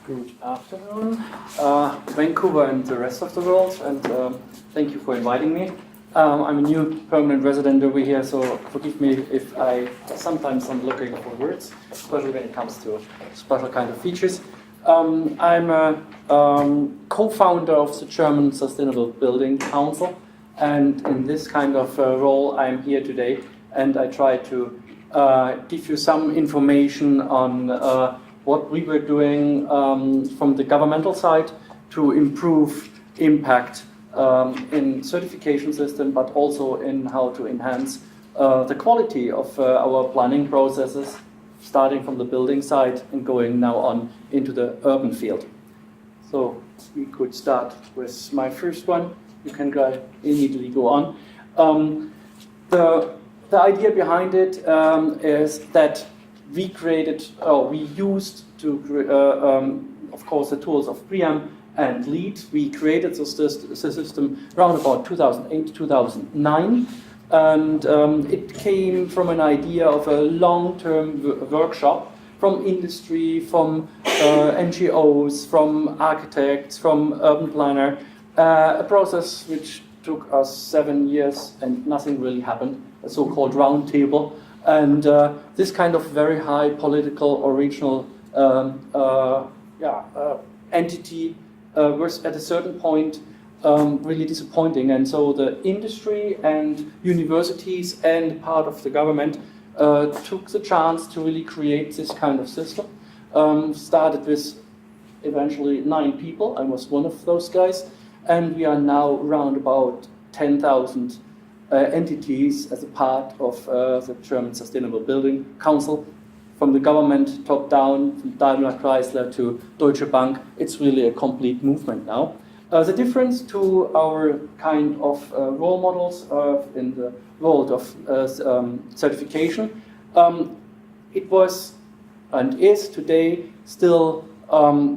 Good afternoon, Vancouver and the rest of the world, and thank you for inviting me. I'm a new permanent resident over here, so forgive me if I sometimes am looking for words, especially when it comes to special kind of features. I'm a co-founder of the German Sustainable Building Council, and in this kind of role I'm here today, and I try to give you some information on what we were doing from the governmental side to improve impact in certification system, but also in how to enhance the quality of our planning processes, starting from the building side and going now on into the urban field. So we could start with my first one. You can immediately go on. The idea behind it is that we used to, of course, the tools of PREAM and LEAD. We created the system around about 2008, 2009, and it came from an idea of a long-term workshop from industry, from NGOs, from architects, from urban planner, a process which took us 7 years and nothing really happened, a so-called roundtable. And this kind of very high political or regional entity was at a certain point really disappointing. And so the industry and universities and part of the government took the chance to really create this kind of system. Started with eventually 9 people. I was one of those guys. And we are now around about 10,000 entities as a part of the German Sustainable Building Council. From the government top down, from Daimler Chrysler to Deutsche Bank, it's really a complete movement now. The difference to our kind of role models in the world of certification, it was and is today still,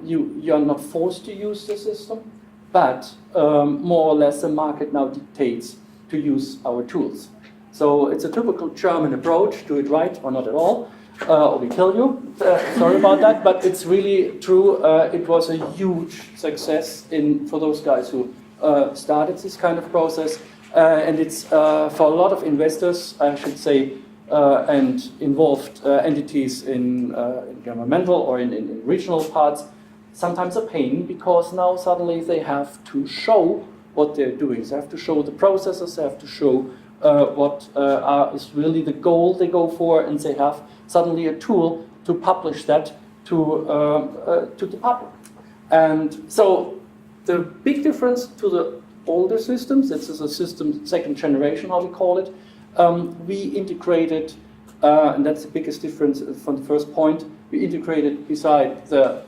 you are not forced to use the system, but more or less the market now dictates to use our tools. So it's a typical German approach, do it right or not at all, or we kill you. Sorry about that, but it's really true. It was a huge success for those guys who started this kind of process. And it's for a lot of investors, I should say, and involved entities in governmental or in regional parts, sometimes a pain, because now suddenly they have to show what they're doing. They have to show the processes, they have to show what is really the goal they go for, and they have suddenly a tool to publish that to the public. And so the big difference to the older systems, this is a system second generation, how we call it, we integrated, and that's the biggest difference from the first point, we integrated beside the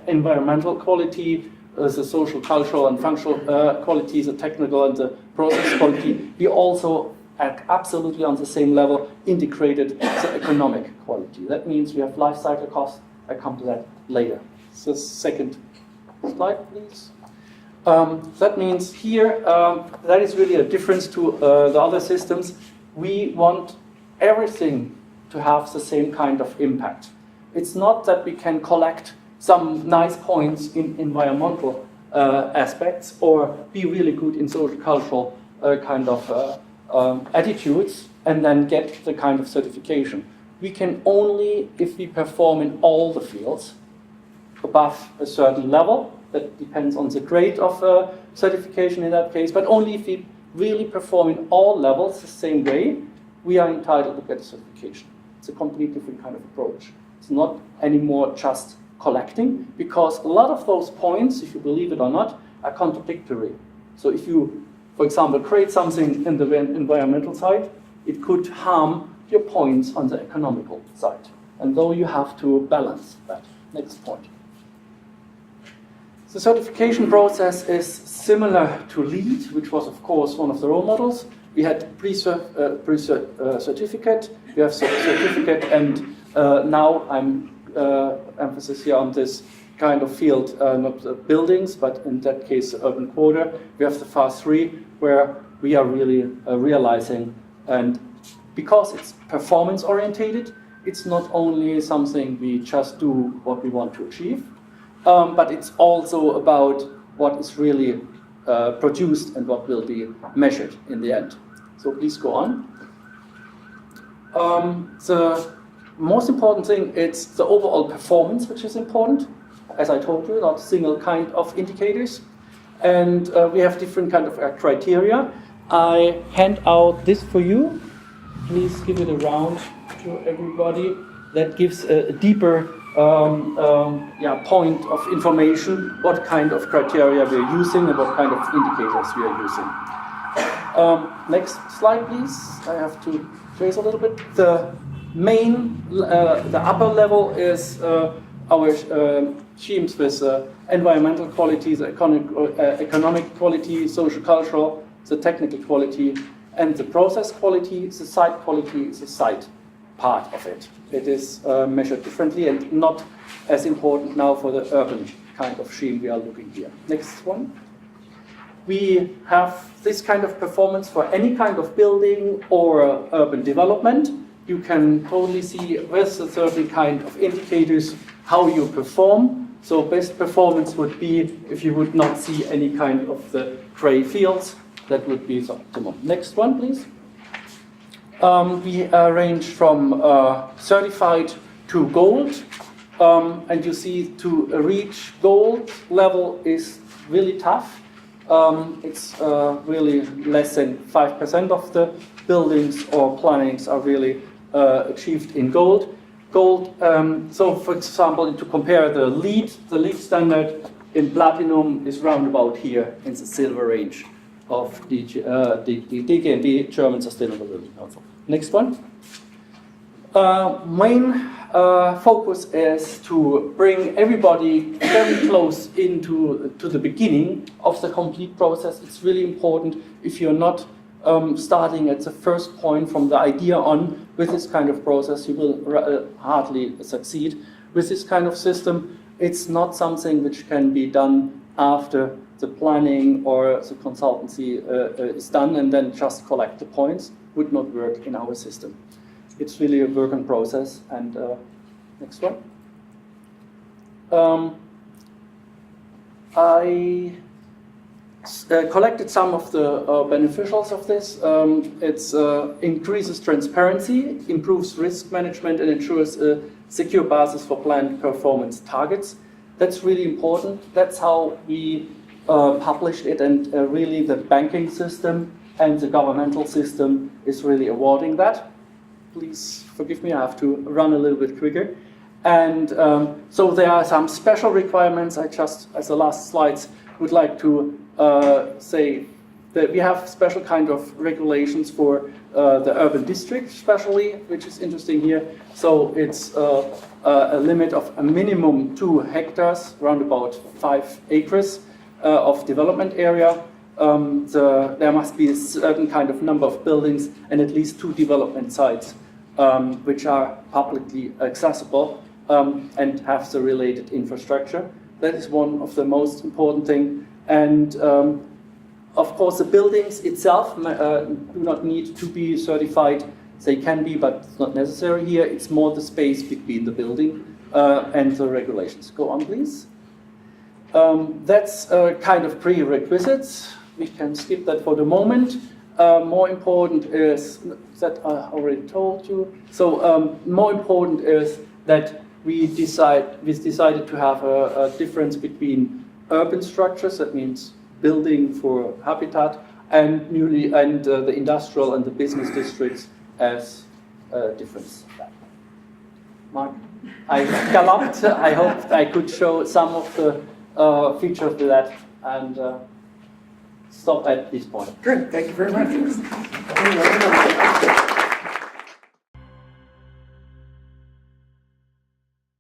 environmental quality, the social, cultural, and functional qualities, the technical and the process quality. We also, absolutely on the same level, integrated the economic quality. That means we have life cycle costs. I come to that later. So second slide, please. That means here, that is really a difference to the other systems. We want everything to have the same kind of impact. It's not that we can collect some nice points in environmental aspects or be really good in social cultural kind of attitudes and then get the kind of certification. We can only if we perform in all the fields above a certain level. That depends on the grade of certification in that case, but only if we really perform in all levels the same way, we are entitled to get a certification. It's a completely different kind of approach. It's not anymore just collecting, because a lot of those points, if you believe it or not, are contradictory. So if you, for example, create something in the environmental side, it could harm your points on the economical side. And though you have to balance that. Next point. The certification process is similar to LEAD, which was, of course, one of the role models. We had pre-certificate, we have certificate, and now I'm emphasis here on this kind of field, not the buildings, but in that case, the urban quarter. We have the phase 3, where we are really realizing, and because it's performance orientated, it's not only something we just do what we want to achieve, but it's also about what is really produced and what will be measured in the end. So please go on. The most important thing is the overall performance, which is important. As I told you, not a single kind of indicators. And we have different kind of criteria. I hand out this for you. Please give it a round to everybody. That gives a deeper point of information, what kind of criteria we are using and what kind of indicators we are using. Next slide, please. I have to trace a little bit. The main, the upper level is our schemes with environmental quality, the economic quality, social cultural, the technical quality, and the process quality. The site quality is the site part of it. It is measured differently and not as important now for the urban kind of scheme we are looking here. Next one. We have this kind of performance for any kind of building or urban development. You can totally see with a certain kind of indicators how you perform. So best performance would be if you would not see any kind of the gray fields. That would be the optimum. Next one, please. We range from certified to gold. And you see to reach gold level is really tough. It's really less than 5% of the buildings or plannings are really achieved in gold. So for example, to compare the LEED standard in platinum is round about here in the silver range of the DGNB, German Sustainable Building Council. Next one. Main focus is to bring everybody very close into the beginning of the complete process. It's really important if you're not starting at the first point from the idea on with this kind of process, you will hardly succeed. With this kind of system, it's not something which can be done after the planning or the consultancy is done and then just collect the points. Would not work in our system. It's really a work in process. And next one. I collected some of the beneficials of this. It increases transparency, improves risk management, and ensures a secure basis for planned performance targets. That's really important. That's how we published it, and really the banking system and the governmental system is really awarding that. Please forgive me, I have to run a little bit quicker. And so there are some special requirements. I just, as the last slides, would like to say that we have special kind of regulations for the urban district, especially, which is interesting here. So it's a limit of a minimum 2 hectares, around about 5 acres of development area. There must be a certain kind of number of buildings and at least 2 development sites which are publicly accessible and have the related infrastructure. That is one of the most important things. And of course, the buildings itself do not need to be certified. They can be, but it's not necessary here. It's more the space between the building and the regulations. Go on, please. That's kind of prerequisites. We can skip that for the moment. More important is that I already told you. So more important is that we decided to have a difference between urban structures, that means building for habitat, and the industrial and the business districts as a difference. Mark, I galloped. I hope I could show some of the features of that and stop at this point. Good, thank you very much.